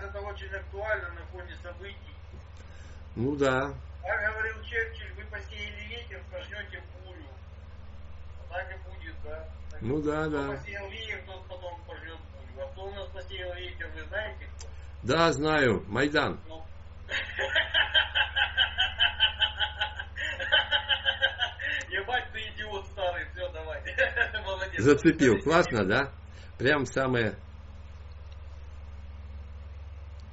это очень актуально на фоне событий. Ну да. Как говорил Черчилль, вы посеяли ветер, пожнете бурю. Так и будет, да? Так Ну да, кто да. посеял ветер, тот потом пожнет бурю. А кто у нас посеял ветер, вы знаете кто? Да, знаю. Майдан. Ну. Ебать ты идиот старый, все, давай. Молодец. Зацепил. Классно, да? Прям самое